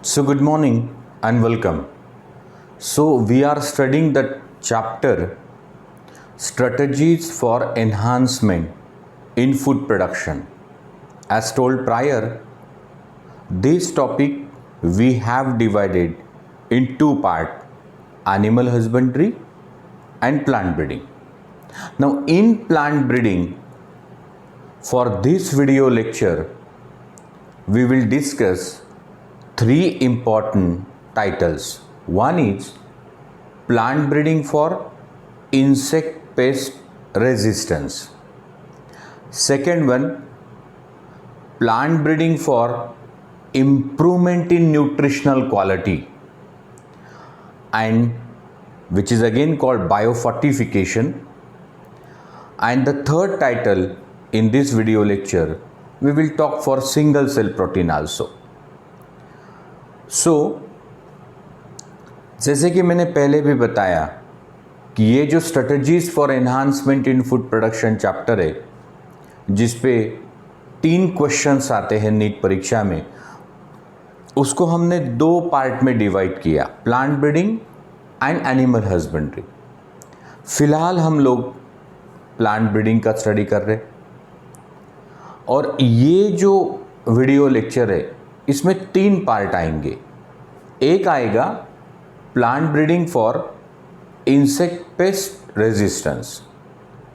So, good morning and welcome. So, we are studying the chapter Strategies for Enhancement in Food Production. As told prior, this topic we have divided in two parts: animal husbandry and plant breeding. Now, in plant breeding, for this video lecture, we will discuss three important titles. One is plant breeding for insect pest resistance. Second one, plant breeding for improvement in nutritional quality, and which is again called biofortification. And the third title in this video lecture, we will talk for single cell protein also. जैसे कि मैंने पहले भी बताया कि ये जो strategies for enhancement in food production chapter है, जिस पे 3 क्वेश्चंस आते हैं नीट परीक्षा में, उसको हमने 2 पार्ट में डिवाइड किया, plant breeding and animal husbandry. फिलहाल हम लोग प्लांट ब्रीडिंग का स्टडी कर रहे, और ये जो वीडियो लेक्चर है इसमें 3 पार्ट आएंगे. एक आएगा plant breeding for insect pest resistance,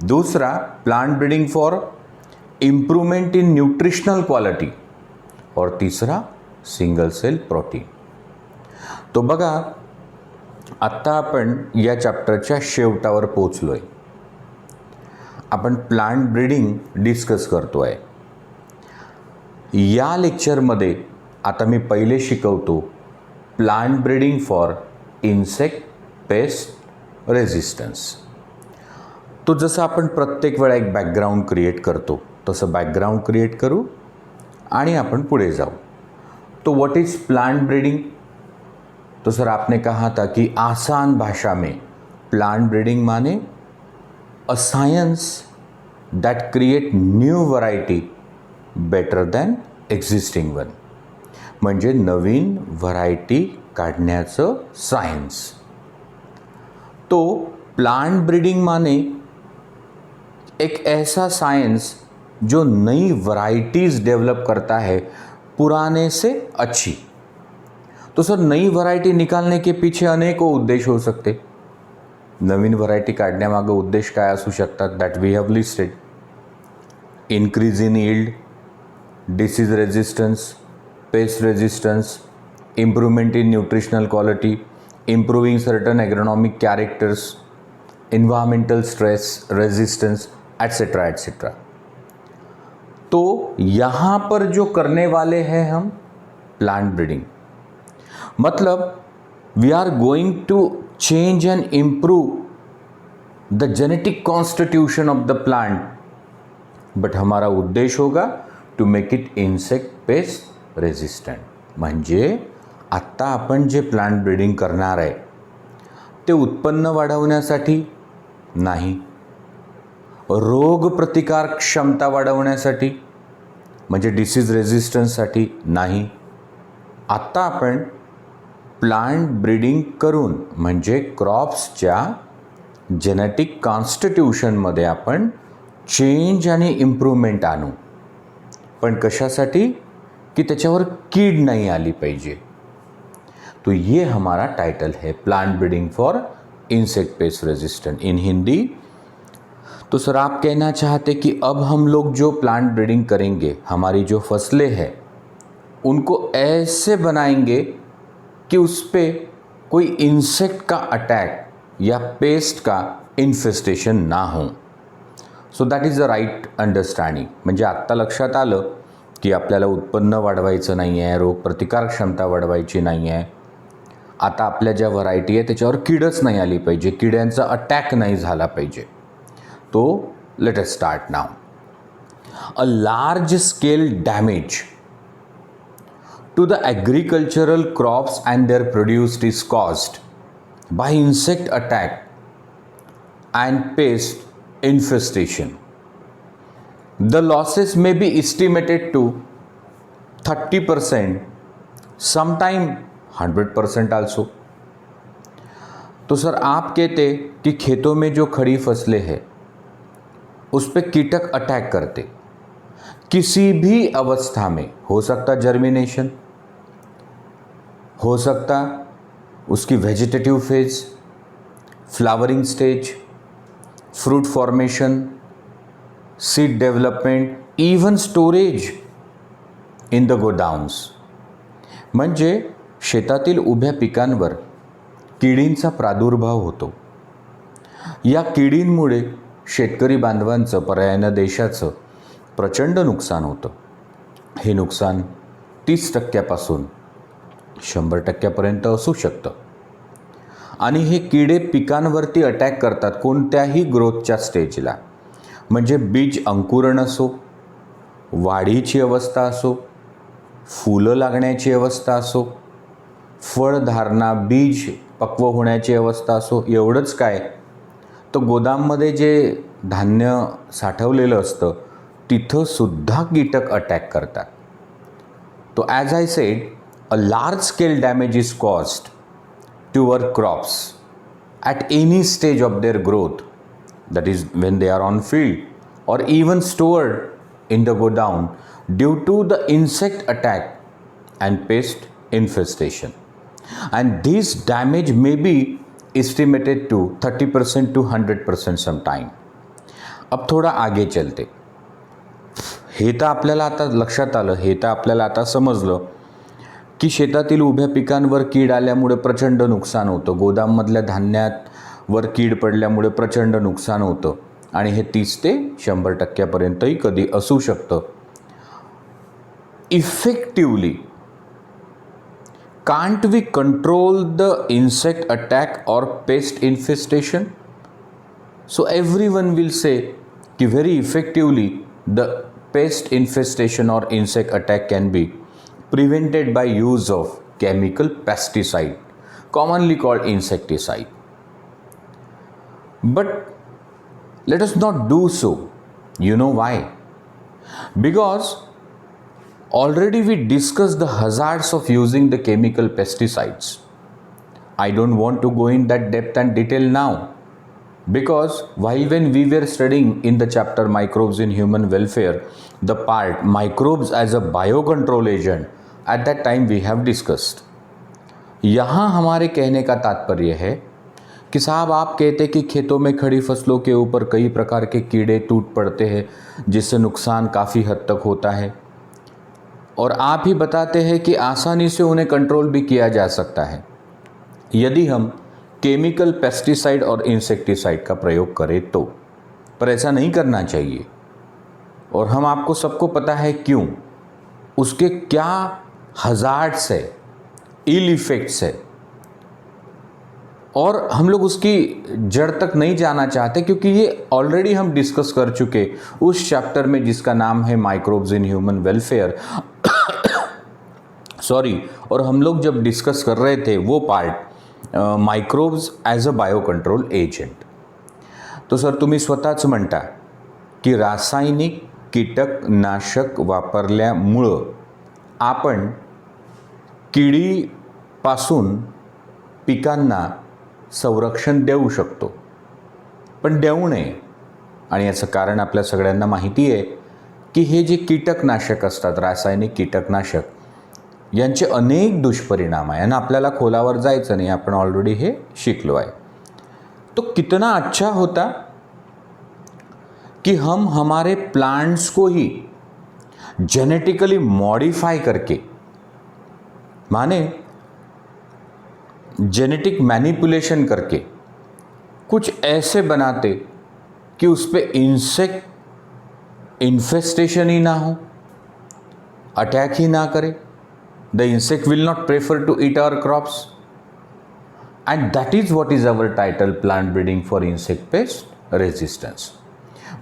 दूसरा plant breeding for improvement in nutritional quality, और तीसरा सिंगल सेल प्रोटीन. तो बघा, आत्ता आपण या चॅप्टरच्या शेवटावर पोहोचलोय. आपण प्लांट ब्रीडिंग डिस्कस करतोय. या लेक्चरमध्ये आता मी पहिले शिकवतो plant breeding for insect pest resistance. तो जसं आपण प्रत्येक वेळा एक बॅकग्राउंड क्रिएट करतो तसं बॅकग्राउंड क्रिएट करू आणि आपण पुढे जाऊ. तो व्हाट इज प्लांट ब्रीडिंग? तो सर आपने कहा था कि आसान भाषा में प्लांट ब्रीडिंग माने a science that create new variety better than existing one. म्हणजे नवीन व्हरायटी काढण्याचं सायन्स. तो प्लांट ब्रीडिंग माने एक ऐसा साइंस जो नई वैरायटीज़ डेवलप करता है पुराने से अच्छी. तो सर नई वैरायटी निकालने के पीछे अनेकों उद्देश्य हो सकते. नवीन व्हरायटी काढण्यामागे उद्देश काय असू शकतात? That we have listed: increase in yield, disease resistance, pest resistance, improvement in nutritional quality, improving certain agronomic characters, environmental stress resistance, etc etc. तो यहाँ पर जो करने वाले हैं हम प्लांट ब्रीडिंग, मतलब we are going to change and improve the genetic constitution of the plant, but हमारा उद्देश्य होगा to make it insect pest resistant. म्हणजे आत्ता आपण जे प्लांट ब्रीडिंग करणार आहे ते उत्पन्न वाढवण्यासाठी नाही, रोग प्रतिकार क्षमता वाढवण्यासाठी म्हणजे डिसीज रेजिस्टन्ससाठी नाही. आत्ता आपण प्लांट ब्रीडिंग करून म्हणजे क्रॉप्सच्या जेनेटिक कॉन्स्टिट्यूशनमध्ये आपण चेंज आणि इम्प्रूव्हमेंट आणू. पण कशासाठी? की त्याच्यावर कीड नाही आली पाहिजे. तो ये हमारा टाइटल है, plant breeding for insect pest resistant in Hindi. तो सर आप कहना चाहते कि अब हम लोग जो प्लांट ब्रीडिंग करेंगे, हमारी जो फसलें हैं उनको ऐसे बनाएंगे कि उस पर कोई इंसेक्ट का अटैक या पेस्ट का इन्फेस्टेशन ना हो. So that is the right understanding. म्हणजे आत्ता लक्षात आलं की आपल्याला उत्पन्न वाढवायचं नाही आहे, रोगप्रतिकार क्षमता वाढवायची नाही आहे. आता आपल्या ज्या व्हरायटी आहे त्याच्यावर कीडच नाही आली पाहिजे, किड्यांचा अटॅक नाही झाला पाहिजे. तो let us start now. A large scale damage to the agricultural crops and their produced is caused by insect attack and pest infestation. The losses may be estimated to 30% sometime 100% also. तो sir आप कहते कि खेतों में जो खड़ी फसलें हैं उस पर कीटक अटैक करते, किसी भी अवस्था में, हो सकता जर्मिनेशन, हो सकता उसकी vegetative phase, flowering stage, fruit formation, seed development, even storage in the godowns. म्हणजे शेतातील उभ्या पिकांवर किडींचा प्रादुर्भाव होतो। या किडींमुळे शेतकरी बांधवांचं, पर्यायानं देशाचं प्रचंड नुकसान होतं। हे नुकसान 30% 100% असू शकतं। आणि हे किडे पिकांवरती अटॅक करतात कोणत्याही ग्रोथच्या स्टेजला, म्हणजे बीज अंकुरण असो, वाढीची अवस्था असो, फुलं लागण्याची अवस्था असो, फळधारणा, बीज पक्व होण्याची अवस्था असो। एवढंच काय, तर गोदाममध्ये जे धान्य साठवलेलं असतं तिथं सुद्धा कीटक अटॅक करतात। तो as I said, a large scale damage is caused to our crops at any stage of their growth, that is when they are on field or even stored in the godown due to the insect attack and pest infestation, and this damage may be estimated to 30% to 100% sometime। अब थोड़ा आगे चलते, हे तर आपल्याला आता लक्षात आलं, हे तर आपल्याला आता समजलं की शेतातील उभ्या पिकांवर कीड आल्यामुळे प्रचंड नुकसान होतं, गोदाममधल्या धान्यावर कीड पडल्यामुळे प्रचंड नुकसान होतं, आणि हे 30 ते 100%पर्यंतही कधी असू शकतं। Effectively can't we control the insect attack और pest infestation? So everyone will say कि very effectively the pest infestation or insect attack can be prevented by use of chemical pesticide, commonly called insecticide. But let us not do so. You know why? Because already we discussed the hazards of using the chemical pesticides. I don't want to go in that depth and detail now, because while when we were studying in the chapter microbes in human welfare, the part microbes as a biocontrol agent, at that time we have discussed। यहाँ हमारे कहने का तात्पर्य है कि साहब आप कहते कि खेतों में खड़ी फसलों के ऊपर कई प्रकार के कीड़े टूट पड़ते हैं जिससे नुकसान काफ़ी हद तक होता है, और आप ही बताते हैं कि आसानी से उन्हें कंट्रोल भी किया जा सकता है यदि हम केमिकल पेस्टिसाइड और इंसेक्टिसाइड का प्रयोग करें तो। पर ऐसा नहीं करना चाहिए, और हम आपको सबको पता है क्यों, उसके क्या हज़ार्ड्स है, इल इफेक्ट्स है, और हम लोग उसकी जड़ तक नहीं जाना चाहते क्योंकि ये ऑलरेडी हम डिस्कस कर चुके उस चैप्टर में जिसका नाम है microbes in human welfare. Sorry, और हम लोग जब डिस्कस कर रहे थे वो part microbes as a biocontrol agent. तो सर तुम्ही स्वतःच म्हणता की रासायनिक कीटकनाशक वापरल्यामुळं आपण किडीपासून पिकांना संरक्षण देऊ शकतो, पण देऊ नये। आणि याचं कारण आपल्या सगळ्यांना माहिती आहे की हे जे कीटकनाशक असतात, रासायनिक कीटकनाशक, यांचे अनेक दुष्परिणाम आहे, आणि आपल्याला खोलावर जायचं नाही, आपण ऑलरेडी हे शिकलो आहे। तो कितना अच्छा होता कि हम हमारे प्लांट्स को ही जेनेटिकली मॉडिफाई करके, माने जेनेटिक मैनिपुलेशन करके कुछ ऐसे बनाते कि उस पर इंसेक्ट इन्फेस्टेशन ही ना हो, अटैक ही ना करे। The insect will not prefer to eat our crops, and that is what is our title, plant breeding for insect pest resistance।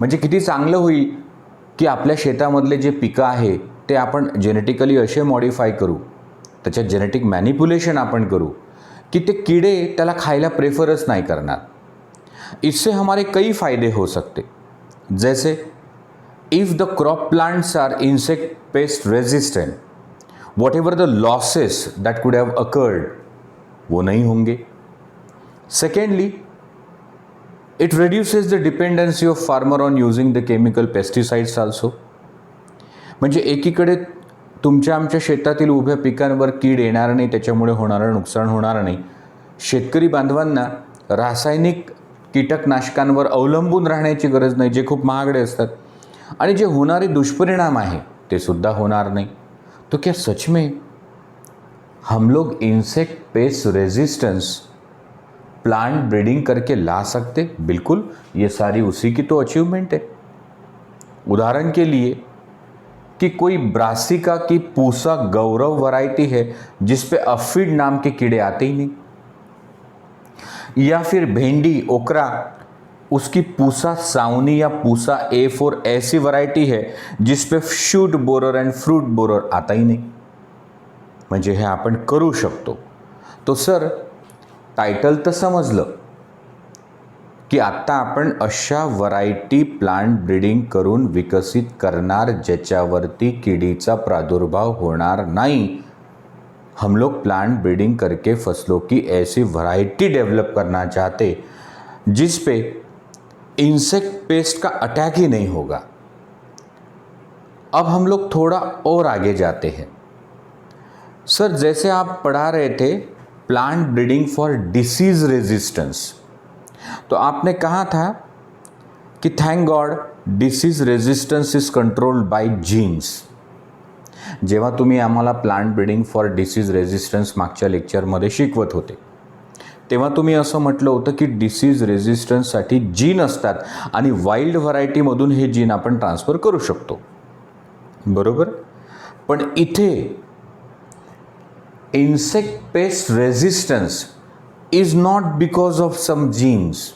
म्हणजे किती चांगलं होईल की आपल्या शेतामधले जे पिकं आहे ते आपण जेनेटिकली असे मॉडिफाय करू, त्याच्यात जेनेटिक मॅनिपुलेशन आपण करू कि ते कीड़े त्याला खायला प्रेफरच नहीं करना। इससे हमारे कई फायदे हो सकते, जैसे if the crop plants are insect pest resistant, whatever the losses that could have occurred वो नहीं होंगे. Secondly, it reduces the dependency of farmer on using the chemical pesticides also. म्हणजे एकीकडे तुमच्या आमच्या शेतातील उभ्या पिकांवर कीड येणार नाही, त्याच्यामुळे होणारं नुकसान होणार नाही. शेतकरी बांधवांना रासायनिक कीटकनाशकांवर अवलंबून राहण्याची गरज नाही, जे खूप महागडे असतात. आणि जे होणारे दुष्परिणाम आहे ते सुद्धा होणार नाही. तो क्या सच में हम लोग insect pest resistance plant breeding करके ला सकते? बिल्कुल, ये सारी उसी की तो अचीवमेंट है. उदाहरण के लिए कि कोई ब्रासिका की पूसा गौरव वैरायटी है जिस पे अफीड नाम के कीड़े आते ही नहीं, या फिर भेंडी ओकरा उसकी पूसा सावनी या पूसा A4 ऐसी वैरायटी है जिस पे shoot borer and fruit borer आता ही नहीं. म्हणजे हे आपण करू शकतो. तो सर टायटल तर समजलं की आत्ता आपण अशा व्हरायटी प्लांट ब्रीडिंग करून विकसित करणार ज्याच्यावरती किडीचा प्रादुर्भाव होणार नाही. हम लोग प्लांट ब्रीडिंग करके फसलों की ऐसी वैरायटी डेवलप करना चाहते जिस पे इंसेक्ट पेस्ट का अटैक ही नहीं होगा. अब हम लोग थोड़ा और आगे जाते हैं. सर, जैसे आप पढ़ा रहे थे plant breeding for disease resistance, तो आपने कहा था कि thank God disease resistance is controlled by genes. जेव्हा तुम्ही आम्हाला plant breeding for disease resistance मागच्या लेक्चरमध्ये शिकवत होते, तेव्हा तुम्ही असं म्हटलं होतं की डिसीज रेजिस्टन्ससाठी जीन असतात आणि वाईल्ड व्हरायटीमधून हे जीन आपण ट्रान्सफर करू शकतो. बरोबर. पण इथे insect pest resistance is not because of some genes.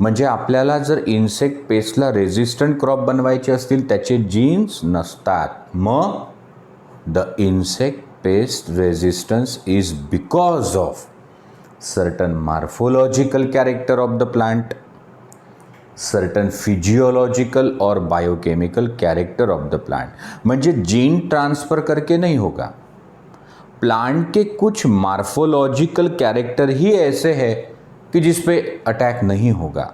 म्हणजे आपल्याला जर इन्सेक्ट पेस्टला रेजिस्टंट क्रॉप बनवायचे असतील त्याचे जीन्स नसतात. मग the insect pest resistance is because of certain morphological character of the plant, certain physiological और biochemical character of the plant. म्हणजे जीन ट्रांसफ़र करके नहीं होगा. प्लांट के कुछ मार्फोलॉजिकल कैरेक्टर ही ऐसे हैं कि जिस पे अटैक नहीं होगा,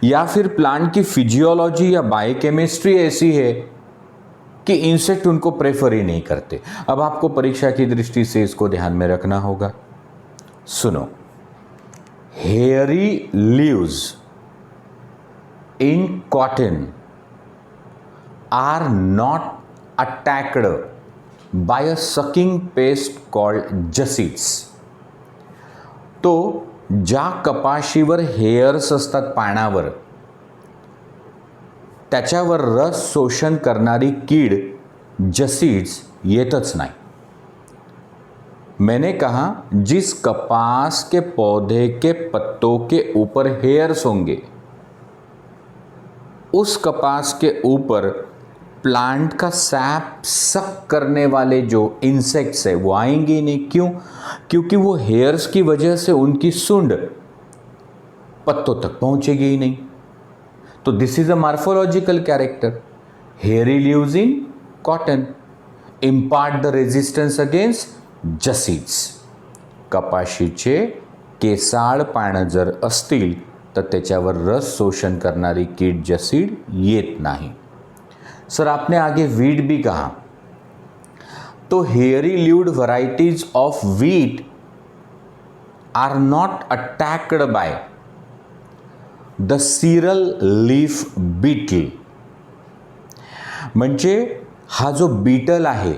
या फिर प्लांट की फिजियोलॉजी या बायोकेमिस्ट्री ऐसी है कि इंसेक्ट उनको प्रेफर ही नहीं करते. अब आपको परीक्षा की दृष्टि से इसको ध्यान में रखना होगा. सुनो, hairy leaves in cotton are not attacked by a sucking pest called Jassids. तो ज्या कपाशीवर हेअर्स असतात पानावर, त्याच्यावर रस शोषण करणारी कीड जसीड्स येतच नाही. मैंने कहा जिस कपास के पौधे के पत्तों के ऊपर हेयर्स होंगे उस कपास के ऊपर प्लांट का सैप सक करने वाले जो इंसेक्ट्स है वो आएंगे ही नहीं. क्यों? क्योंकि वो हेयर्स की वजह से उनकी सूंड पत्तों तक पहुंचेगी ही नहीं. तो this is a morphological character. Hairy leaves in cotton impart the resistance against jassids. कपाशीचे केसाळ पानं जर असतील तर त्याच्यावर रस शोषण करणारी कीड जसीड येत नाही. सर, आपने आगे वीट भी कहा, तो hairy leaved varieties of wheat are not attacked by the cereal leaf beetle. म्हणजे हा जो बीटल आहे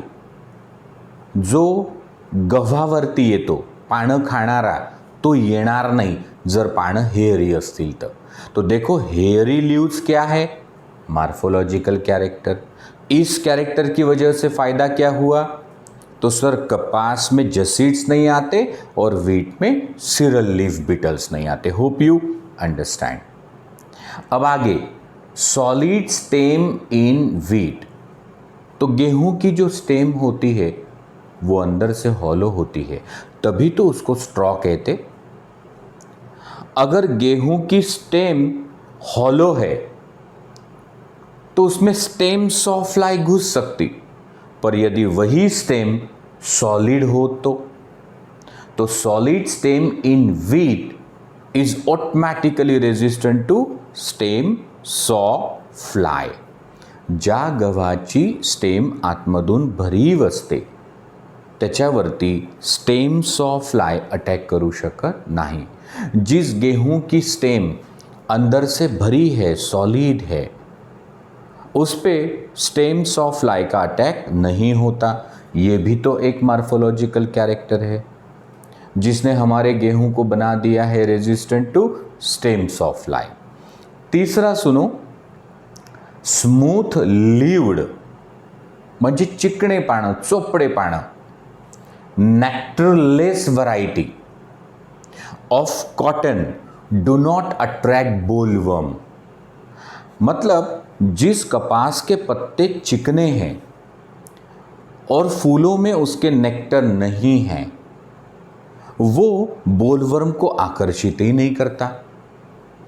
जो गव्हावरती येतो पानं खाणारा, तो येणार नाही जर पानं हेयरी असतील तर. तो देखो हेयरी लीव्स क्या है? Morphological character. इस कैरेक्टर की वजह से फ़ायदा क्या हुआ? तो सर कपास में जसीड्स नहीं आते और वीट में सीरल लीफ बीटल्स नहीं आते. Hope you understand. अब आगे सॉलिड स्टेम इन वीट. तो गेहूं की जो स्टेम होती है वो अंदर से हॉलो होती है, तभी तो उसको स्ट्रॉ कहते. अगर गेहूं की स्टेम हॉलो है तो उसमें स्टेम सॉफ्लाई घुस सकती, पर यदि वही स्टेम सॉलिड हो तो solid stem in wheat is automatically resistant to stem sawfly. ज्या गव्हाची स्टेम आतमधून भरीव असते त्याच्यावरती स्टेम सॉ फ्लाय अटैक करू शकत नहीं. जिस गेहूं की स्टेम अंदर से भरी है, सॉलिड है, उस पे स्टेम सॉ फ्लाई का अटैक नहीं होता. ये भी तो एक मार्फोलॉजिकल कैरेक्टर है जिसने हमारे गेहूं को बना दिया है resistant to stem sawfly. तीसरा सुनो, स्मूथ लीव्ड म्हणजे चिकणे पानं, चोपडे पानं, nectarless variety of cotton do not attract bollworm. मतलब जिस कपास के पत्ते चिकने हैं और फूलों में उसके नेक्टर नहीं हैं, वो बोलवर्म को आकर्षित ही नहीं करता,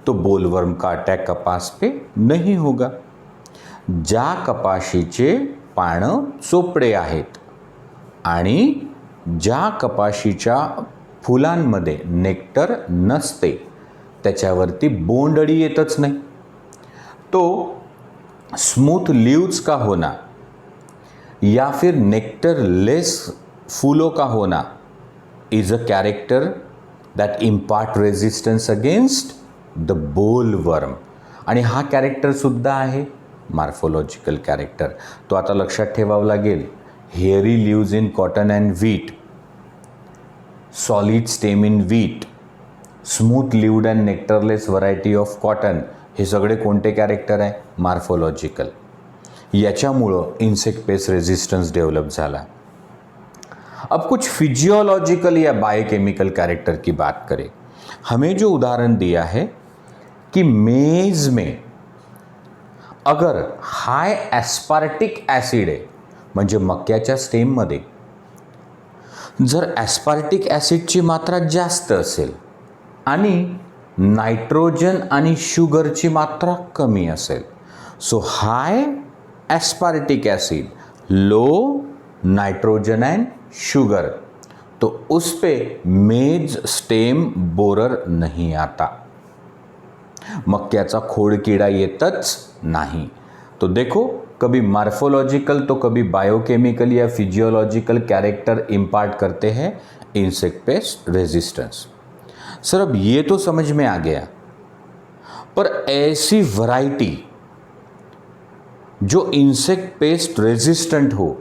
तो बोलवर्म का अटॅक कपास पे नहीं होगा. ज्या कपाशीचे पानं चोपडे आहेत आणि ज्या कपाशीच्या फुलांमध्ये नेक्टर नसते त्याच्यावरती बोंडअळी येतच नाही. तो स्मूथ लीव्स का होना या फिर नेक्टर लेस फूलों का होना is a character that impart resistance against the bollworm. आणि हा कॅरेक्टर सुद्धा आहे मार्फोलॉजिकल कॅरेक्टर. तो आता लक्षात ठेवावं लागेल. Hairy leaves in cotton and wheat, solid stem in wheat, smooth leaved and nectarless variety of cotton, हे सगळे कोणते कॅरेक्टर आहे? मार्फोलॉजिकल. याच्यामुळं इन्सेक्ट पेस्ट रेजिस्टेंस डेवलप झाला. अब कुछ फिजियोलॉजिकल या बायोकेमिकल कैरेक्टर की बात करें. हमें जो उदाहरण दिया है कि मेज में अगर हाय ॲस्पार्टिक ॲसिड आहे, म्हणजे मक्याच्या स्टेममध्ये जर ॲस्पार्टिक ॲसिडची मात्रा जास्त असेल आणि नायट्रोजन आणि शुगरची मात्रा कमी असेल, so high aspartic acid, low nitrogen and sugar, तो उस पे मेज स्टेम बोरर नहीं आता, मक्याचा खोड कीड़ा येतच नहीं. तो देखो, कभी मार्फोलॉजिकल तो कभी बायोकेमिकल या फिजियोलॉजिकल कैरेक्टर इम्पार्ट करते हैं इंसेक्ट पेस्ट रेजिस्टेंस. सर अब ये तो समझ में आ गया, पर ऐसी वैरायटी जो इंसेक्ट पेस्ट रेजिस्टेंट हो,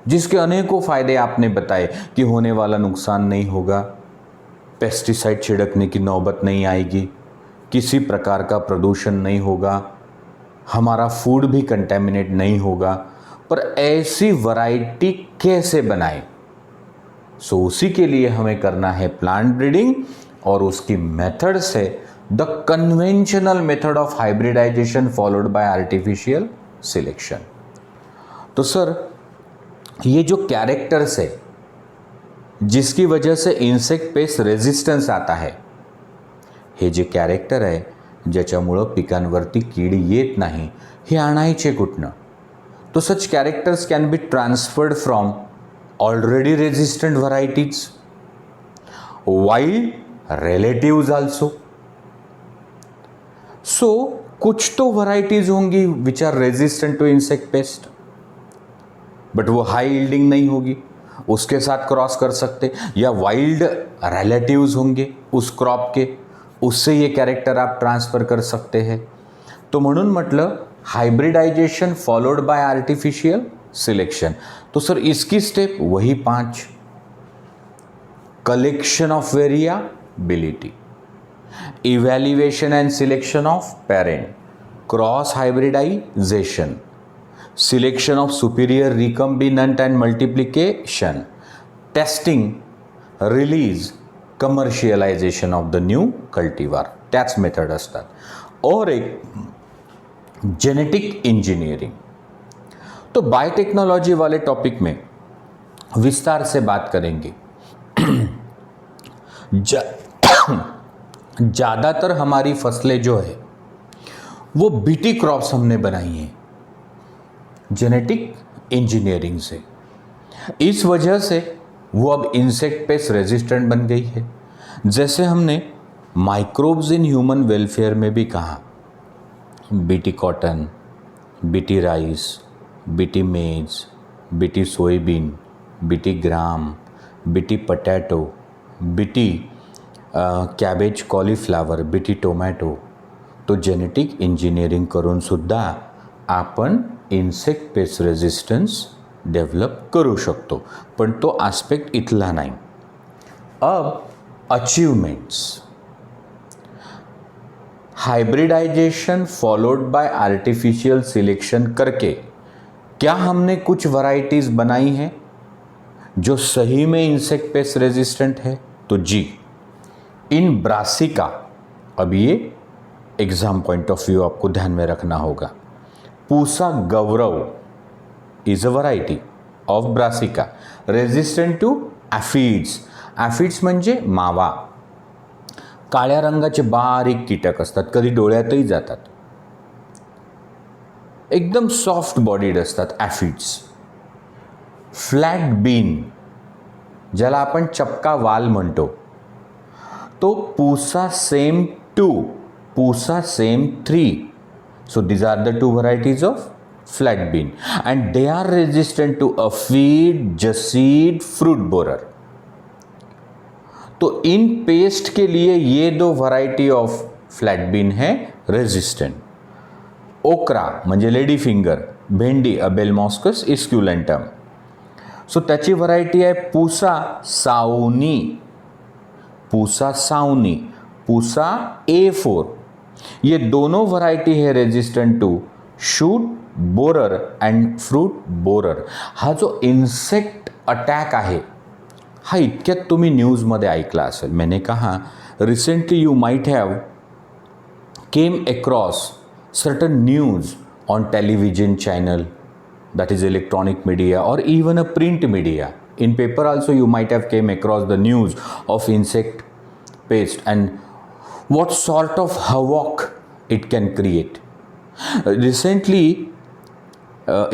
जिसके अनेकों फायदे आपने बताए कि होने वाला नुकसान नहीं होगा, पेस्टिसाइड छिड़कने की नौबत नहीं आएगी, किसी प्रकार का प्रदूषण नहीं होगा, हमारा फूड भी कंटेमिनेट नहीं होगा, पर ऐसी वैरायटी कैसे बनाए? सो उसी के लिए हमें करना है प्लांट ब्रीडिंग, और उसकी मेथड्स है the conventional method of hybridization followed by artificial selection. तो सर ये जो कैरेक्टर्स है जिसकी वजह से इंसेक्ट पेस्ट रेजिस्टन्स आता है, हे जे कॅरेक्टर आहे ज्याच्यामुळं पिकांवरती कीड येत नाही, हे आणायचे कुठनं? तो such characters can be transferred from already resistant varieties wild relatives also. So कुछ तो varieties होंगी which are resistant to insect pest, but वो हाई यील्डिंग नहीं होगी, उसके साथ क्रॉस कर सकते, या वाइल्ड रिलेटिव्स होंगे उस क्रॉप के, उससे ये कैरेक्टर आप ट्रांसफ़र कर सकते हैं. तो म्हणून म्हटलं hybridization followed by artificial selection. तो सर इसकी स्टेप वही 5: collection of variability, evaluation and selection of parent, cross hybridization, selection of superior recombinant and multiplication, testing, release, commercialization of the new cultivar, त्याच मेथड असतात. और एक genetic engineering. तो biotechnology वाले topic में विस्तार से बात करेंगे. ज़्यादातर हमारी फसलें जो है वो बीटी क्रॉप्स हमने बनाई हैं जेनेटिक इंजीनियरिंग से. इस वजह से वो अब इंसेक्ट पेस्ट रेजिस्टेंट बन गई है। जैसे हमने माइक्रोब्स इन ह्यूमन वेलफेयर में भी कहा, BT cotton, BT rice, BT maize, BT soybean, BT gram, BT potato, BT cabbage cauliflower, BT tomato, तो जेनेटिक इंजिनिअरिंग करून सुद्धा आपण इन्सेक्ट पेस्ट रेजिस्टन्स डेव्हलप करू शकतो, पण तो आस्पेक्ट इथला नाही। अब achievements, hybridization followed by artificial selection करके क्या हमने कुछ वैरायटीज बनाई हैं जो सही में इंसेक्ट पेस्ट रेजिस्टेंट है? तो जी, इन ब्रासिका, अब ये एग्जाम पॉइंट ऑफ व्यू आपको ध्यान में रखना होगा, Pusa Gaurav is a variety of brassica resistant to aphids. Aphids म्हणजे मावा, काळ्या रंगाचे बारीक कीटक असतात, कधी डोळ्यातही जातात, एकदम सॉफ्ट बॉडीड असतात एफिड्स। फ्लॅट बीन, ज्याला आपण चपका वाल म्हणतो, तो Pusa same 2, Pusa same 3. So these are the two varieties of flat bean and they are resistant to aphid, jacid, fruit borer. तो इन पेस्ट के लिए ये दो वैरायटी ऑफ फ्लॅट बीन है रेजिस्टेंट। ओक्रा म्हणजे लेडी फिंगर, भेंडी अबेलमॉस्कस इस्क्युलेंटम, सो त्याची व्हरायटी आहे पूसा साउनी, पूसा साउनी, पूसा A4। ये दोनों वैरायटी है resistant to shoot borer and fruit borer. हा जो इन्सेक्ट अटॅक आहे हा इतक्यात तुम्ही न्यूज़मध्ये ऐकला असेल। मैंने कहा recently you might have came across certain news on television channel, that is electronic media or even a print media. In paper also you might have came across the news of insect pest and what sort of havoc it can create. Recently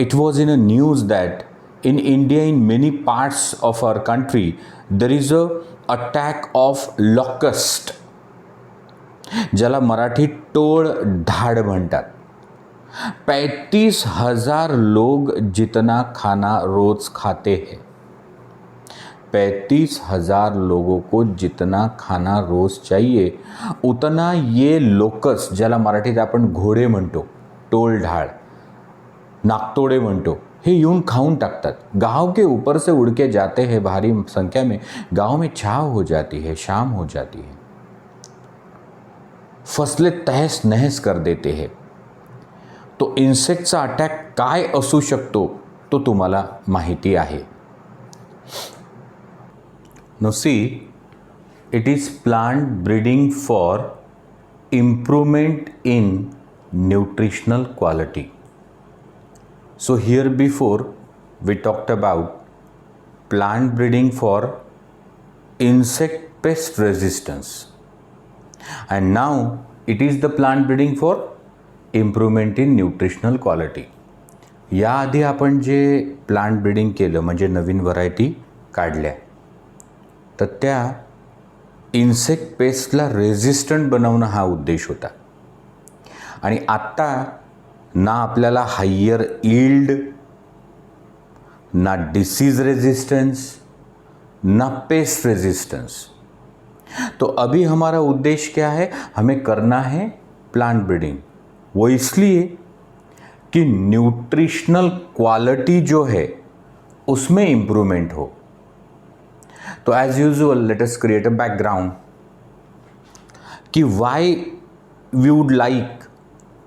it was in a news that in India, in many parts of our country, there is a attack of locust, ज्याला मराठीत टोळ धाड म्हणतात। 35,000 लोग जितना खाना रोज खाते हैं, 35,000 लोगों को जितना खाना रोज चाहिए उतना ये लोकस, ज्याला मराठीत आपण घोडे म्हणतो, टोळढाळ, नाकतोडे म्हणतो, हे येऊन खाऊन टाकतात। गांव के ऊपर से उड़ के जाते हैं भारी संख्या में, गांव में छाव हो जाती है, शाम हो जाती है, फसलें तहस नहस कर देते हैं। तो इन्सेक्टचा अटॅक काय असू शकतो तो तुम्हाला माहिती आहे। No see, it is plant breeding for improvement in nutritional quality. So here before we talked about plant breeding for insect pest resistance and now it is the plant breeding for improvement in nutritional quality. याआधी आपण जे plant breeding केलं म्हणजे नवीन variety काढल्या, तर त्या insect पेस्टला resistant बनवणं हा उद्देश होता। आणि आत्ता ना आपल्याला हायर यील्ड, ना डिसीज रेजिस्टेंस, ना पेस्ट रेजिस्टेंस। तो अभी हमारा उद्देश्य क्या है, हमें करना है प्लांट ब्रीडिंग। वो इसलिए कि न्यूट्रिशनल क्वालिटी जो है उसमें इम्प्रूवमेंट हो। तो as usual let us create a background कि why we would like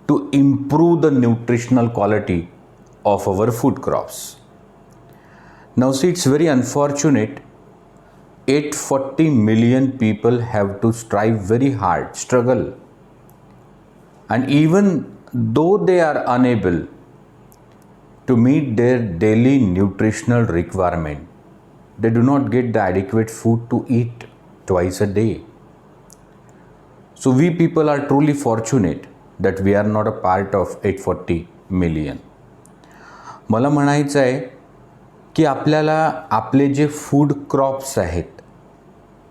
to improve the nutritional quality of our food crops. Now see, it's very unfortunate 840 million people have to strive very hard, struggle, and even though they are unable to meet their daily nutritional requirement, they do not get the adequate food to eat twice a day. So we people are truly fortunate that we are not a part of 840 million. मला म्हणायचं आहे की आपल्याला आपले जे food crops आहेत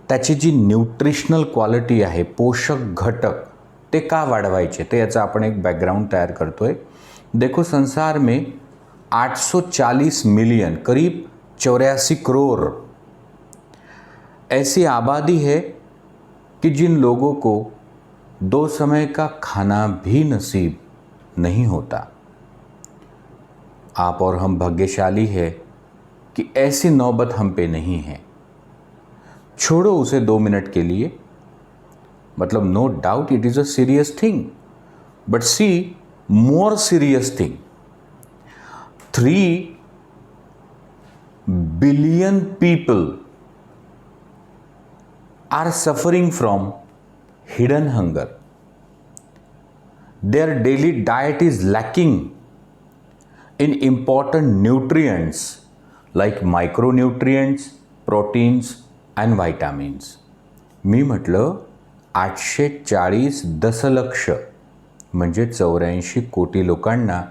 त्याची जी nutritional quality आहे, पोषक घटक, ते का वाढवायचे, ते याचा आपण एक बॅकग्राउंड तयार करतो आहे. देखो, संसार में 840 मिलियन, करीब 84 करोड़ ऐसी आबादी है कि जिन लोगों को 2 समय का खाना भी नसीब नहीं होता. आप और हम भाग्यशाली है कि ऐसी नौबत हम पे नहीं है. छोड़ो उसे 2 मिनट के लिए, मतलब no doubt it is a serious thing, but see more serious thing, 3 billion people are suffering from hidden hunger. Their daily diet is lacking in important nutrients like micronutrients, proteins and vitamins. मी म्हटलं 840 दशलक्ष म्हणजे 84 कोटी लोकांना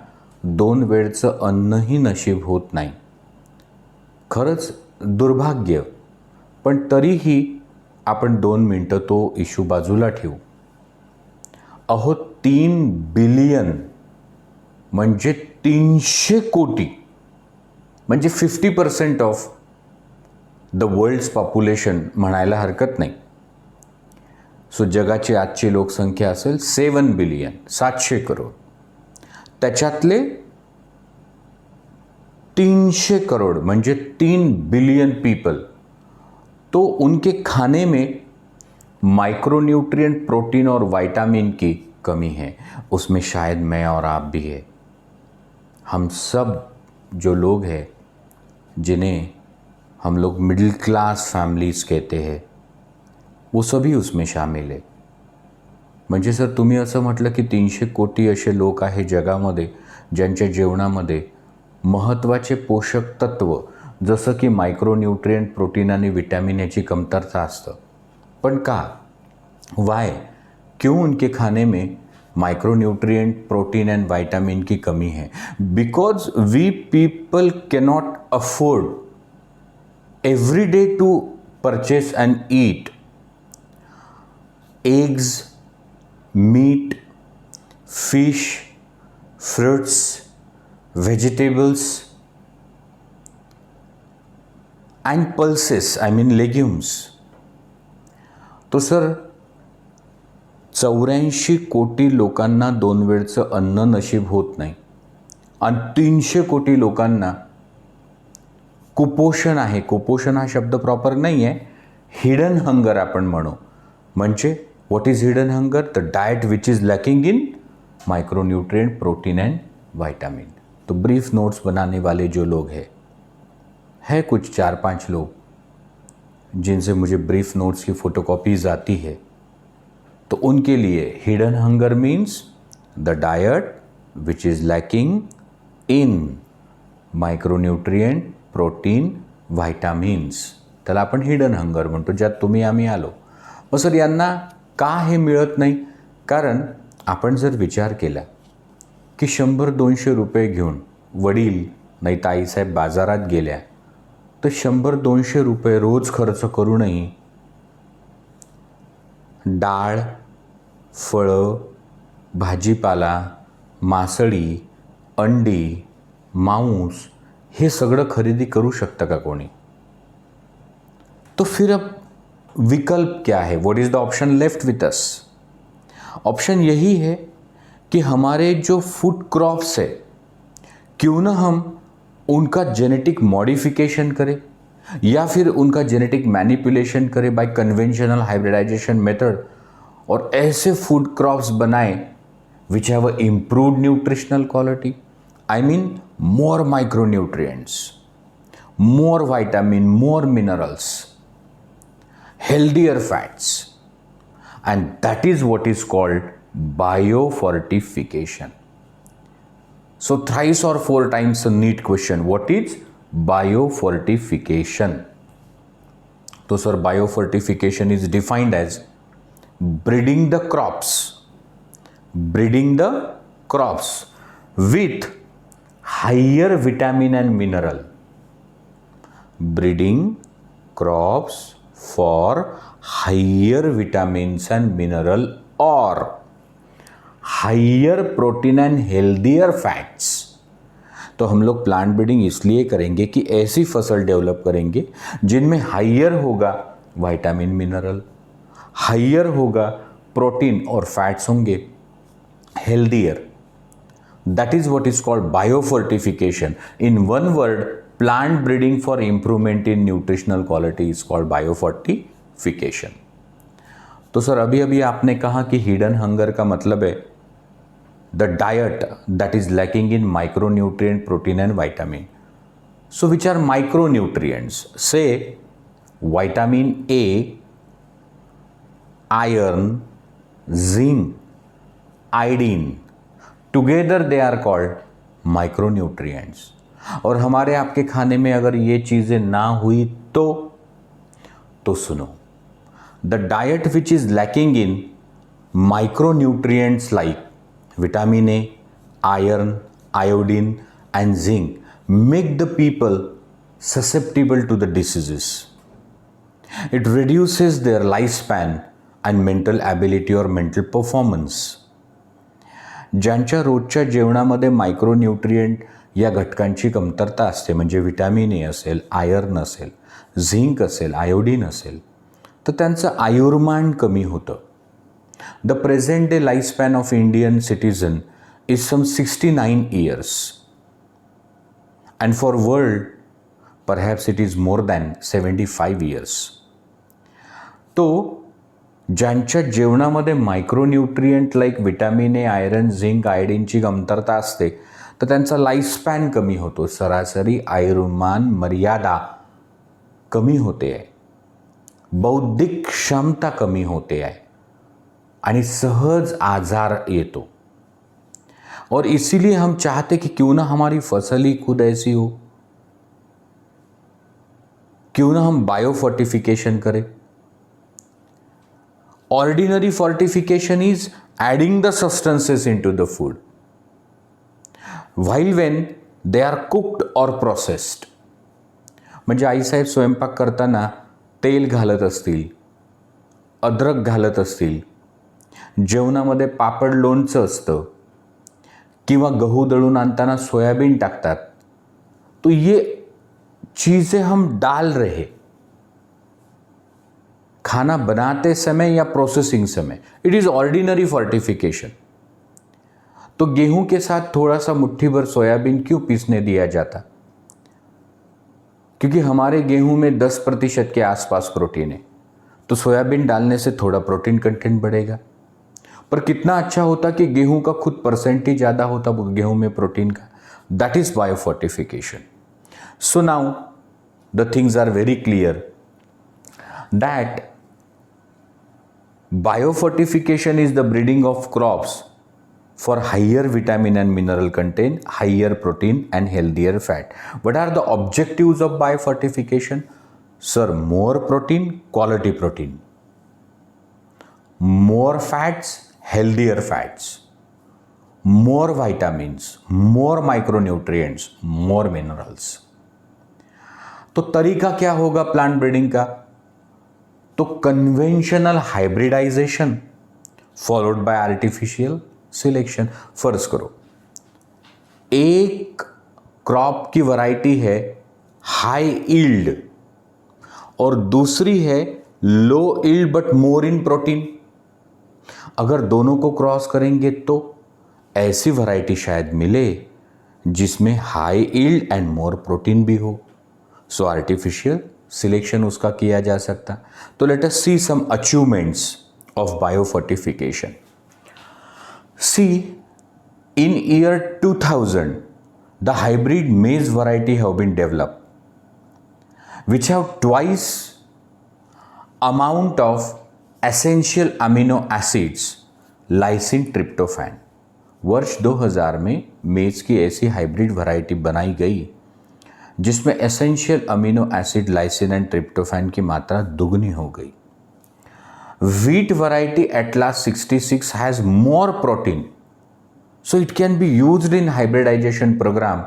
2 वेळचं अन्नही नशीब होत नाही. खरंच दुर्भाग्य, पण तरीही आपण 2 मिनटं तो इश्यू बाजूला ठेवू. अहो, 3 बिलियन म्हणजे 300 कोटी, म्हणजे 50% ऑफ द वर्ल्ड्स पॉप्युलेशन म्हणायला हरकत नाही. सो जगाची आजची लोकसंख्या असेल 7 बिलियन, 700 करोड. त्याच्यातले 300 करोड़ म्हणजे 3 बिलियन पीपल, तो उनके खाने में माइक्रोन्यूट्रिएंट, प्रोटीन और विटामिन की कमी है. उसमें शायद मैं और आप भी है. हम सब जो लोग हैं, जिन्हें हम लोग मिडिल क्लास फॅमिलीज कहते हैं, वो सभी उसमें शामिल है. म्हणजे सर, तुम्ही असं म्हटलं की 300 कोटी असे लोक आहे जगामध्ये ज्यांच्या जेवणामध्ये महत्त्वाचे पोषक तत्व जसं की मायक्रोन्यूट्रिएंट, प्रोटीन आणि विटॅमिन याची कमतरता असतं. पण का, वाय, क्यों उनके खाने में माइक्रोन्यूट्रिएंट, प्रोटीन एंड विटामिन की कमी है? Because we people cannot afford every day to purchase and eat eggs, meat, fish, fruits, vegetables and pulses, I mean legumes. तो सर 84 कोटी लोकांना 2 वेळचं अन्न नशीब होत नाही आणि 300 कोटी लोकांना कुपोषण आहे. कुपोषण हा शब्द प्रॉपर नाही आहे, हिडन हंगर आपण म्हणू. म्हणजे what is hidden hunger? The diet which is lacking in micronutrient, protein and vitamin. तो ब्रीफ नोट्स बनाने वाले जो लोग हैं कुछ 4-5 लोग जिनसे मुझे ब्रीफ नोट्स की फ़ोटोकॉपीज आती है, तो उनके लिए hidden hunger means the diet which is lacking in micronutrient, protein, vitamins. त्याला आपण हिडन हंगर म्हणतो, ज्यात तुम्ही आम्ही आलो. मग सर, यांना का हे मिळत नाही? कारण आपण जर विचार केला की 100-200 रुपये घेऊन वडील नाही तर आईसाहेब बाजारात गेल्या, तर 100-200 रुपये रोज खर्च करूनही डाळ, फळं, भाजीपाला, मासळी, अंडी, मांस हे सगळं खरेदी करू शकतं का कोणी? तो फिर अब विकल्प क्या है? What is the option left with us? Option यही है कि हमारे जो फूड क्रॉप्स है, क्यों ना हम उनका जेनेटिक मॉडिफिकेशन करें या फिर उनका जेनेटिक मैनिपुलेशन करें बाय कन्वेंशनल हाइब्रिडाइजेशन मेथड, और ऐसे फूड क्रॉप्स बनाएं which have a improved nutritional quality. I mean more micronutrients, more vitamin, more minerals, healthier fats, and that is what is called biofortification. So thrice or 4 times a neat question, what is biofortification? So sir, biofortification is defined as breeding the crops with higher vitamin and mineral. breeding crops for higher vitamins and mineral or higher protein and healthier fats. तो हम लोग plant breeding इसलिए करेंगे कि ऐसी फसल develop करेंगे जिनमें हाइयर होगा विटामिन मिनरल, हाइयर होगा प्रोटीन और फैट्स होंगे, healthier. That is what is called biofortification. In one word, plant breeding for improvement in nutritional quality is called biofortification. तो सर अभी आपने कहा कि हिडन हंगर का मतलब है the diet that is lacking in micronutrient, protein and vitamin. So which are micronutrients? Say vitamin A, iron, zinc, iodine. Together they are called micronutrients. और हमारे आपके खाने में अगर ये चीज़ें ना हुई तो सुनो, the diet which is lacking in micronutrients like vitamin A, iron, iodine and zinc make the people susceptible to the diseases. It reduces their life span and mental ability और मेंटल परफॉर्मन्स. ज्यांच्या रोजच्या जेवणामध्ये मायक्रोन्यूट्रिएंट या घटकांची कमतरता असते, म्हणजे vitamin A असेल, आयर्न असेल, झिंक असेल, आयोडीन असेल, तर त्यांचं आयुर्मान कमी होतं. The present day life span of Indian citizen is some 69 years and for world perhaps it is more than 75 years. तो ज्यांच्या जेवणामध्ये micronutrient like vitamin A, iron, zinc, आयोडीनची कमतरता असते तर त्यांचा लाईफ स्पॅन कमी होतो, सरासरी आयुर्मान मर्यादा कमी होते आहे, बौद्धिक क्षमता कमी होते आहे आणि सहज आजार येतो. और इसीलिए हम चाहते कि क्यों ना हमारी फसल ही खुद ऐसी हो, क्यों ना हम बायोफोर्टिफिकेशन करें. Ordinary fortification is adding the substances into the food, while when they are cooked or processed. म्हणजे आईसाहेब स्वयंपाक करताना तेल घालत असतील, अद्रक घालत असतील, जेवणामध्ये पापड लोणचं असतं किंवा गहू दळून आणताना सोयाबीन टाकतात. तो ये चीज़ें हम डाल रहे खाना बनाते समय या प्रोसेसिंग समय, इट इज ऑर्डिनरी फोर्टिफिकेशन. तो गेहूं के साथ थोड़ा सा मुट्ठी भर सोयाबीन क्यों पीसने दिया जाता? क्योंकि हमारे गेहूं में 10% के आसपास प्रोटीन है, तो सोयाबीन डालने से थोड़ा प्रोटीन कंटेंट बढ़ेगा. पर कितना अच्छा होता कि गेहूं का खुद परसेंट ही ज़्यादा होता गेहूं में प्रोटीन का. That is biofortification. So now the things are very clear that biofortification is the breeding of crops for higher vitamin and mineral content, higher protein and healthier fat. What are the objectives of biofortification? Sir, more protein, quality protein. More fats, healthier fats. More vitamins, more micronutrients, more minerals. तो तरीका क्या होगा plant breeding का? तो conventional hybridization followed by artificial selection. फर्ज करो एक crop की वैरायटी है हाई ईल्ड और दूसरी है low yield but more in protein. अगर दोनों को क्रॉस करेंगे तो ऐसी वैरायटी शायद मिले जिसमें high yield and more protein भी हो. सो आर्टिफिशियल सिलेक्शन उसका किया जा सकता. तो let us see some achievements of biofortification. See in year 2000 the hybrid maize variety have been developed which have twice amount of essential amino acids lysine tryptophan. वर्ष 2000 में मेज की ऐसी हाइब्रिड वैरायटी बनाई गई जिसमें essential amino acid lysine and tryptophan की मात्रा दुगनी हो गई. Wheat variety Atlas 66 has more protein, so it can be used in hybridization program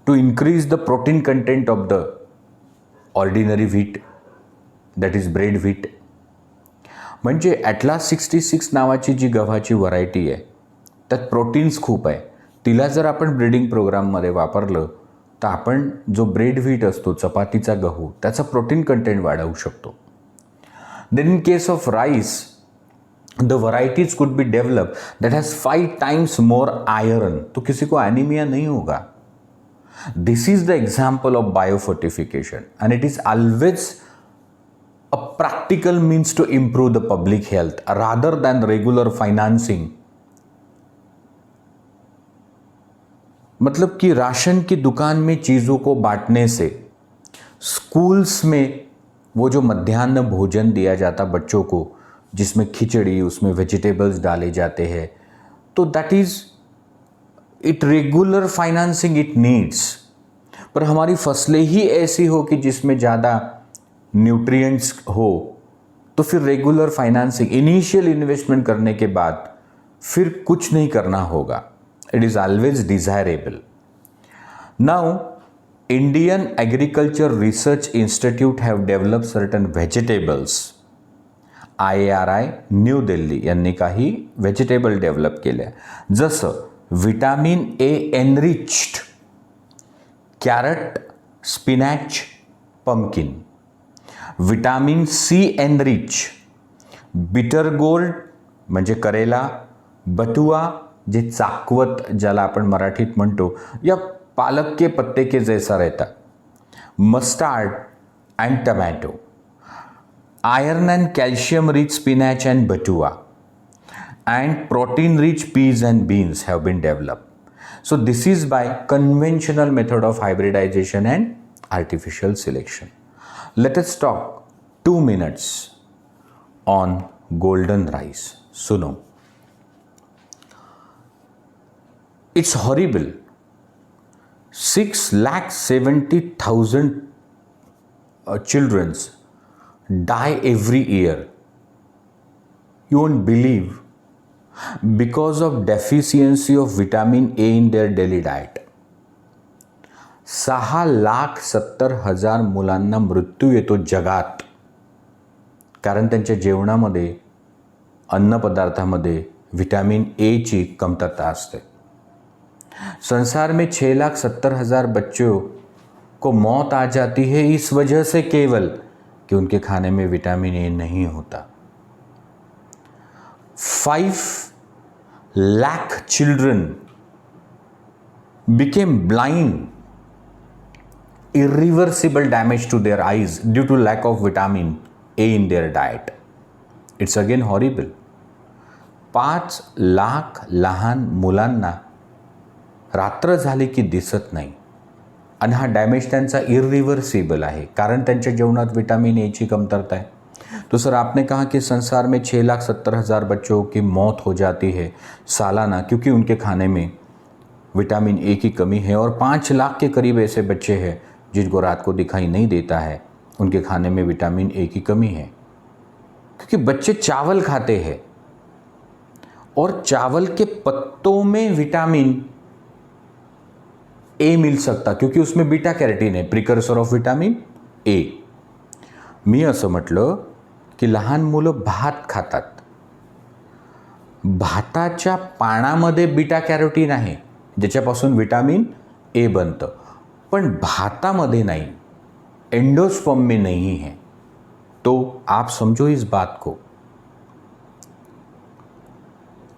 to increase the protein content of the ordinary wheat, that is bread wheat. म्हणजे Atlas 66 नावाची जी गव्हाची variety आहे त्यात प्रोटीन्स खूप आहे. तिला जर आपण ब्रीडिंग प्रोग्राममध्ये वापरलं तर आपण जो ब्रेड व्हीट असतो, चपातीचा गहू, त्याचा प्रोटीन कंटेंट वाढवू शकतो. Then in case of rice, the varieties could be developed that has 5 times more iron, तो किसी को एनीमिया नहीं होगा. This is the example of biofortification and it is always a practical means to improve the public health rather than regular financing. मतलब कि ration की दुकान में चीज़ों को बांटने से, स्कूल्स में वो जो मध्याह्न भोजन दिया जाता बच्चों को, जिसमें खिचड़ी, उसमें वेजिटेबल्स डाले जाते हैं, तो that is it regular financing it needs. पर हमारी फसलें ही ऐसी हो कि जिसमें ज़्यादा न्यूट्रिएंट्स हो, तो फिर रेगुलर फाइनेंसिंग, इनिशियल इन्वेस्टमेंट करने के बाद फिर कुछ नहीं करना होगा. It is always desirable. Now Indian Agriculture Research Institute have developed certain vegetables. IARI New Delhi यांनी काही व्हेजिटेबल डेव्हलप केल्या, जसं vitamin A enriched carrot, spinach, pumpkin. Vitamin C enrich bitter gold म्हणजे करेला, बटुआ जे चाकवत ज्याला आपण मराठीत म्हणतो, या पालक के पत्ते के जैसा रहता, mustard and tomato. Iron and calcium rich spinach and batua and protein rich peas and beans have been developed. So this is by conventional method of hybridization and artificial selection. Let us talk 2 minutes on golden rice. Suno. It's horrible. 6,70,000 children die every year. You won't believe, because of deficiency of vitamin A in their daily diet. 6,70,000 मुलांना मृत्यू येतो जगात, कारण त्यांच्या जेवणामध्ये, अन्नपदार्थामध्ये vitamin A ची कमतरता असते. संसार में 6,70,000 बच्चों को मौत आ जाती है इस वजह से केवल कि उनके खाने में विटामिन ए नहीं होता. 5 lakh children became blind, irreversible damage to their eyes due to lack of vitamin A in their diet. It's again horrible. 5 lakh लहान मुलांना रात्र झाली की दिसत नाही, आणि हा डॅमेज त्यांचा इरिव्हर्सिबल आहे, कारण त्यांच्या जेवणात विटामिन ए ची कमतरता है. तो सर आपने कहा कि संसार में 6,70,000 बच्चों की मौत हो जाती है सालाना क्योंकि उनके खाने में विटामिन ए की कमी है, और 5 लाख के करीब ऐसे बच्चे हैं जिनको रात को दिखाई नहीं देता है, उनके खाने में विटामिन ए की कमी है. क्योंकि बच्चे चावल खाते हैं और चावल के पत्तों में विटामिन ए मिल सकता, क्योंकि उसमें बीटा कॅरोटीन आहे, प्रिकर्सर ऑफ विटामिन ए. मी असं म्हटलं की लहान मुलं भात खातात, भाताच्या पानामध्ये बीटा कॅरोटीन आहे ज्याच्यापासून विटामिन ए बनतं, पण भातामध्ये नाही, एंडोस्पर्म में नहीं है. तो आप समझो इस बात को.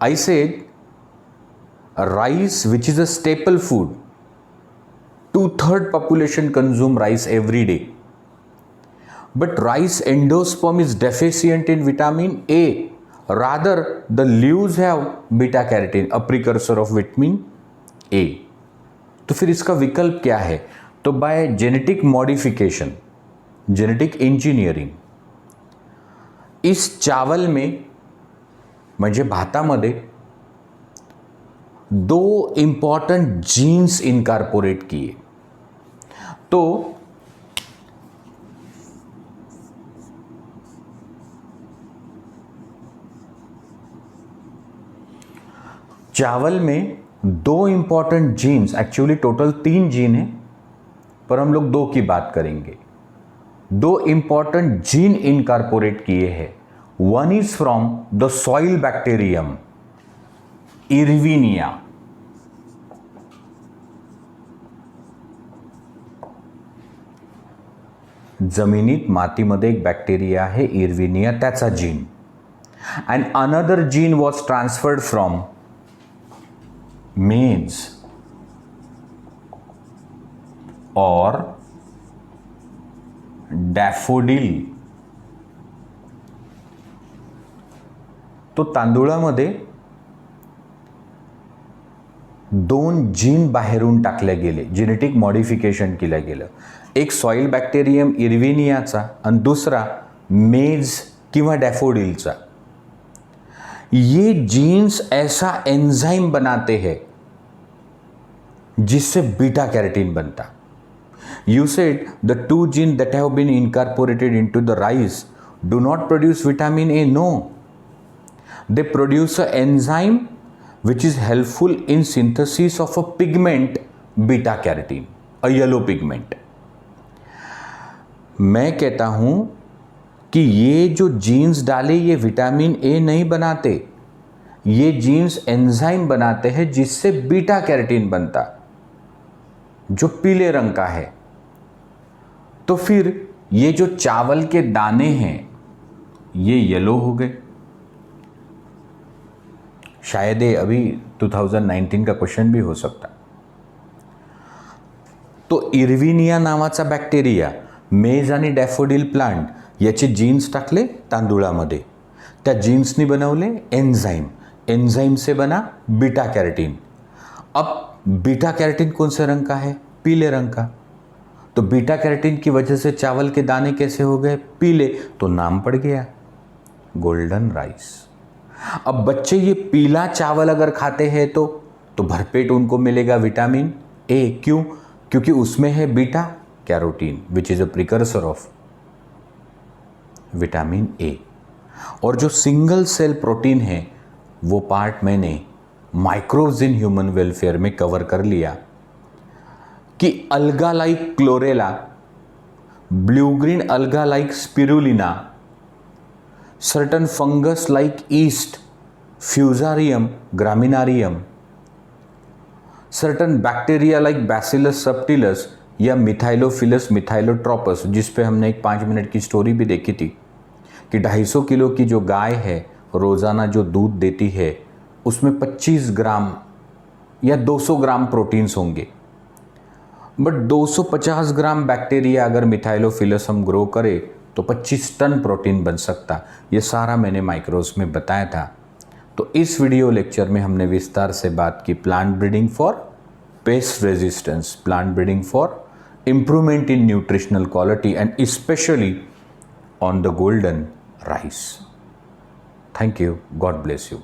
I said rice which is a staple food, 2/3 population consume rice every day, but rice endosperm is deficient in vitamin A. Rather, the leaves have beta carotene, a precursor of vitamin A. तो फिर इसका विकल्प क्या है? तो bye genetic modification, genetic engineering, इस चावल में म्हणजे भातामध्ये 2 इम्पॉर्टंट जीन्स इनकॉर्पोरेट किए. तो चावल में 2 important genes, actually total 3 gene है, पर हम लोग 2 की बात करेंगे. दो इंपॉर्टेंट जीन इनकॉर्पोरेट किए हैं. One is from the soil bacterium Erwinia. जमिनीत मातीमध्ये एक बॅक्टेरिया आहे इरविनिया, त्याचा gene. And another gene was transferred from मेज और डॅफोडिल. तो तांदूळामध्ये दोन जीन बाहेरून टाकले गेले, जेनेटिक मॉडिफिकेशन केलं गेलं. एक सॉइल बॅक्टेरियम इरविनियाचा आणि दुसरा मेज किंवा डॅफोडिलचा. ये जीन्स ऐसा एंजाइम बनाते हैं जिससे बीटा कैरोटीन बनता. You said the two genes that have been incorporated into the rice do not produce vitamin A. No. They produce an enzyme which is helpful in synthesis of a pigment beta carotene, a yellow pigment. मैं कहता हूं कि ये जो jeans डाले ये vitamin A नहीं बनाते, ये जीन्स एंजाइम बनाते हैं जिससे बीटा कैरोटीन बनता, जो पीले रंग का है. तो फिर ये जो चावल के दाने हैं ये येलो हो गए. शायद ये अभी 2019 का क्वेश्चन भी हो सकता. तो इरविनिया नावाचा बॅक्टेरिया, मेज आणि डॅफोडिल प्लांट याचे जीन्स टाकले तांदूळामध्ये. त्या जीन्सनी बनवले एंजाइम, एंजाइम से बना बीटा कैरोटीन. अब बीटा कैरोटीन कौन से रंग का है? पीले रंग का. तो बीटा कैरोटीन की वजह से चावल के दाने कैसे हो गए? पीले. तो नाम पड़ गया गोल्डन राइस. अब बच्चे ये पीला चावल अगर खाते हैं तो भरपेट उनको मिलेगा विटामिन ए. क्यों? क्योंकि उसमें है beta carotene which is a precursor of vitamin A. और जो सिंगल सेल प्रोटीन है वो पार्ट मैंने माइक्रोब्स इन ह्यूमन वेलफेयर में कवर कर लिया कि alga like chlorella, blue green alga like spirulina, certain fungus like yeast, fusarium graminearum, certain bacteria like bacillus subtilis या मिथाइलोफिलस मिथाइलोट्रोपस, जिस पे हमने एक 5 मिनट की स्टोरी भी देखी थी कि 250 किलो की जो गाय है रोज़ाना जो दूध देती है उसमें 25 ग्राम या 200 ग्राम प्रोटीन्स होंगे. बट 250 ग्राम बैक्टीरिया अगर मिथाइलोफिलस हम ग्रो करें तो 25 टन प्रोटीन बन सकता. ये सारा मैंने माइक्रोस में बताया था. तो इस वीडियो लेक्चर में हमने विस्तार से बात की plant breeding for paste resistance, plant breeding for improvement in nutritional quality and especially on the golden rice. Thank you. God bless you.